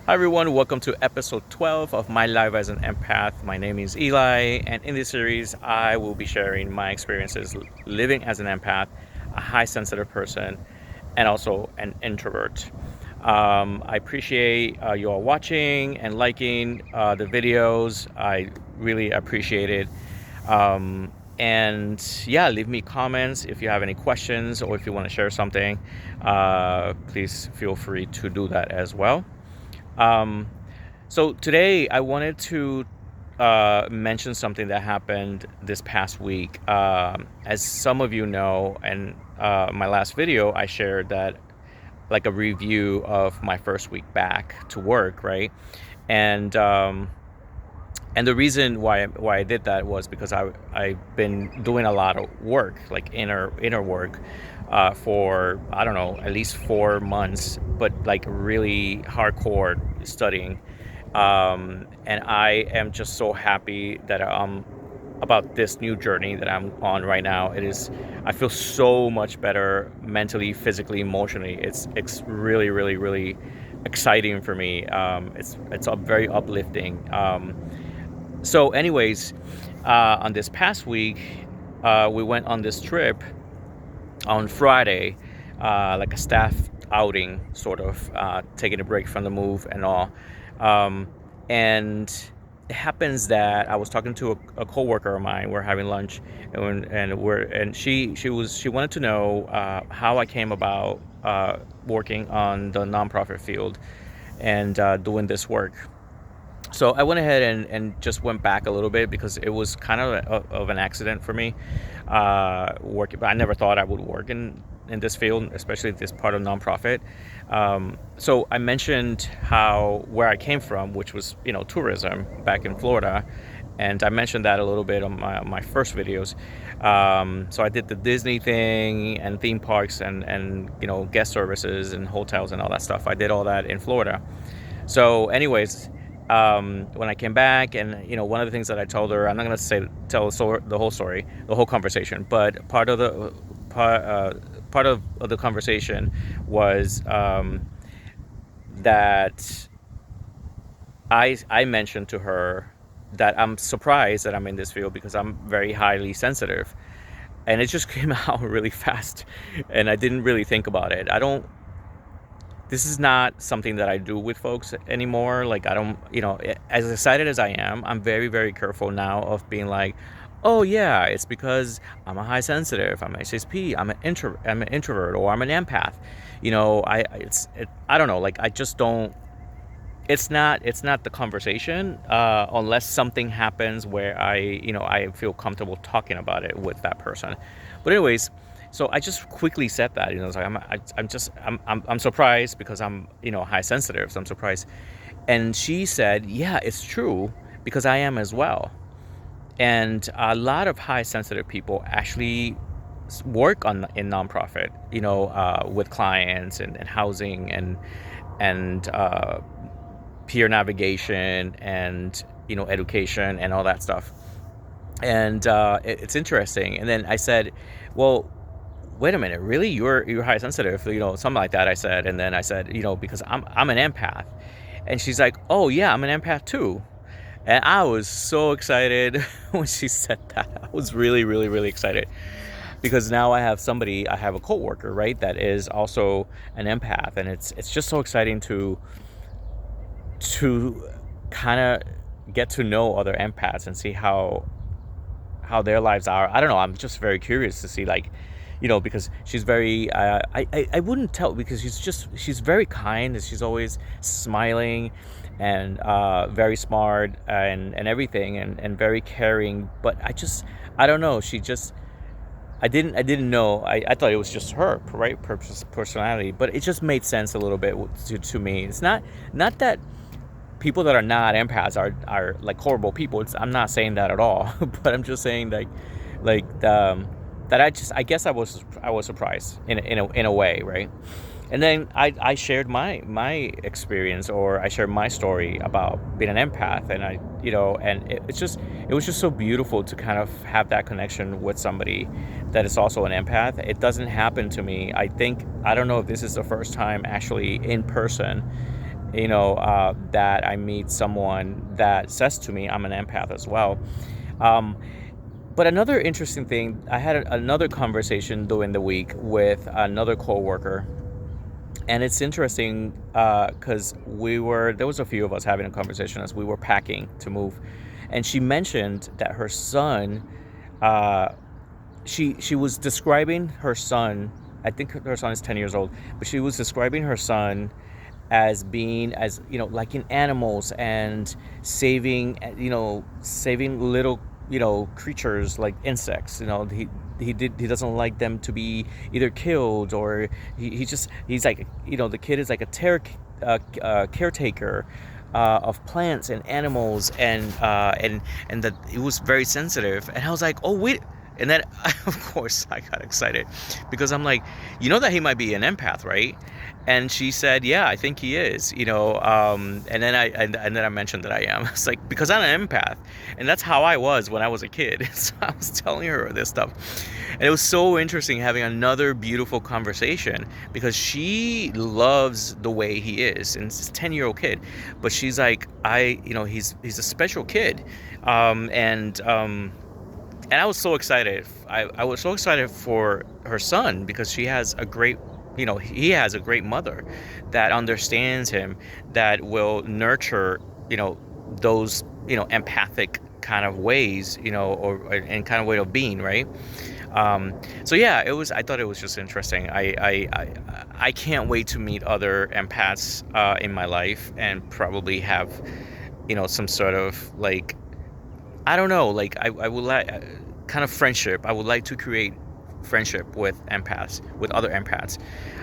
Hi everyone, welcome to episode 12 of My Life as an Empath. My name is Eli, and in this series, I will be sharing my experiences living as an empath, a high sensitive person, and also an introvert. I appreciate you all watching and liking the videos. I really appreciate it. And yeah, leave me comments if you have any questions or if you want to share something. Please feel free to do that as well. Um, so today I wanted to mention something that happened this past week. As some of you know, in my last video, I shared that like a review of my first week back to work, right? And and the reason why I did that was because I've been doing a lot of work, like inner work, for I don't know, at least 4 months, but like really hardcore studying. And I am just so happy that about this new journey that I'm on right now. I feel so much better mentally, physically, emotionally. It's really exciting for me. It's very uplifting. So anyways, on this past week, we went on this trip on Friday, like a staff outing, sort of, taking a break from the move and all. Um, and it happens that I was talking to a coworker of mine. We're having lunch, and she wanted to know how I came about working on the nonprofit field and doing this work. So I went ahead and just went back a little bit because it was kind of an accident for me. Working, but I never thought I would work in this field, especially this part of nonprofit. So I mentioned where I came from, which was tourism back in Florida, and I mentioned that a little bit on my first videos. So I did the Disney thing and theme parks and guest services and hotels and all that stuff. I did all that in Florida. So anyways, when I came back, and one of the things that I told her, I'm not going to tell the whole story, the whole conversation, but part of the conversation was that I mentioned to her that I'm surprised that I'm in this field because I'm very highly sensitive, and it just came out really fast, and I didn't really think about it. This is not something that I do with folks anymore. Like, I don't, as excited as I am, I'm very, very careful now of being like, oh yeah, it's because I'm a high sensitive, I'm an HSP, I'm an introvert, or I'm an empath. I don't know. Like, I just don't. It's not the conversation unless something happens where I feel comfortable talking about it with that person. But anyways, so I just quickly said that. It's like I'm surprised because I'm high sensitive, so I'm surprised. And she said, yeah, it's true, because I am as well. And a lot of high sensitive people actually work in nonprofit, with clients and housing and peer navigation and education and all that stuff. And it's interesting. And then I said, well, wait a minute, really? You're high sensitive, something like that I said. And then I said, because I'm an empath. And she's like, oh yeah, I'm an empath too. And I was so excited when she said that. I was really excited, because now I have a coworker, right, that is also an empath. And it's just so exciting to kind of get to know other empaths and see how their lives are. I don't know. I'm just very curious to see, like, because she's very, I wouldn't tell, because she's very kind, and she's always smiling, and very smart, and everything, and very caring. But I don't know. I didn't know. I thought it was just her, right, personality. But it just made sense a little bit to me. It's not that people that are not empaths are like horrible people. I'm not saying that at all. But I'm just saying, that I guess I was surprised in a way, right? And then I shared my experience, or I shared my story about being an empath, and it was just so beautiful to kind of have that connection with somebody that is also an empath. It doesn't happen to me. I don't know if this is the first time actually in person that I meet someone that says to me I'm an empath as well. Um, but another interesting thing, I had another conversation during the week with another coworker, and it's interesting because there was a few of us having a conversation as we were packing to move, and she mentioned that her son, uh, she was describing her son. I think her son is 10 years old, but she was describing her son as being, as like in animals, and saving little creatures like insects. He doesn't like them to be either killed, or he's like, the kid is like a caretaker of plants and animals, and that it was very sensitive. And I was like, oh wait. And then of course I got excited because I'm like, that he might be an empath, right? And she said, yeah, I think he is. And then I mentioned that I am. It's like, because I'm an empath, and that's how I was when I was a kid. So I was telling her this stuff, and it was so interesting having another beautiful conversation, because she loves the way he is, and it's a 10-year-old kid, but she's like, he's a special kid. And I was so excited. I was so excited for her son, because he has a great mother that understands him, that will nurture, those, empathic kind of ways, and kind of way of being, right? So yeah, I thought it was just interesting. I can't wait to meet other empaths in my life, and probably have, some sort of, like, I don't know, like, I would like, kind of friendship. I would like to create friendship with other empaths.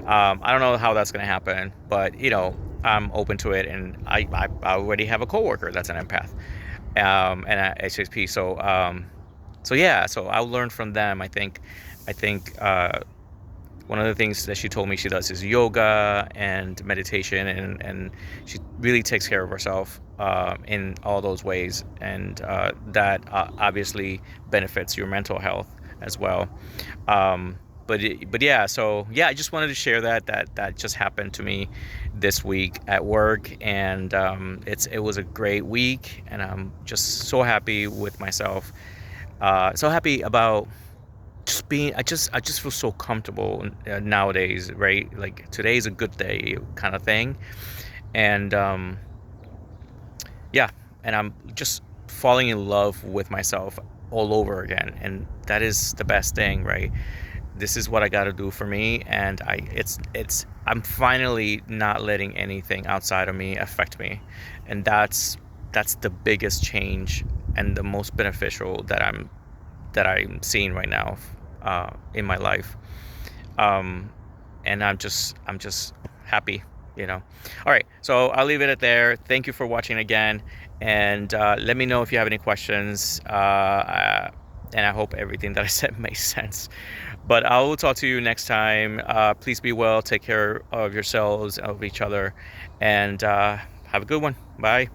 I don't know how that's going to happen, but I'm open to it, and I already have a coworker that's an empath, and at HSP. So yeah, so I'll learn from them. I think one of the things that she told me she does is yoga and meditation, and she really takes care of herself in all those ways, and that obviously benefits your mental health as well. But yeah, so yeah, I just wanted to share that just happened to me this week at work, and it was a great week, and I'm just so happy with myself, so happy about just being. I just feel so comfortable nowadays, right? Like, today's a good day kind of thing. And yeah, and I'm just falling in love with myself all over again, and that is the best thing, right? This is what I got to do for me, and I'm finally not letting anything outside of me affect me, and that's the biggest change, and the most beneficial that I'm seeing right now in my life. Um, and I'm just happy, All right, so I'll leave it at there. Thank you for watching again, and let me know if you have any questions. And I hope everything that I said makes sense. But I will talk to you next time. Please be well. Take care of yourselves, of each other, and have a good one. Bye.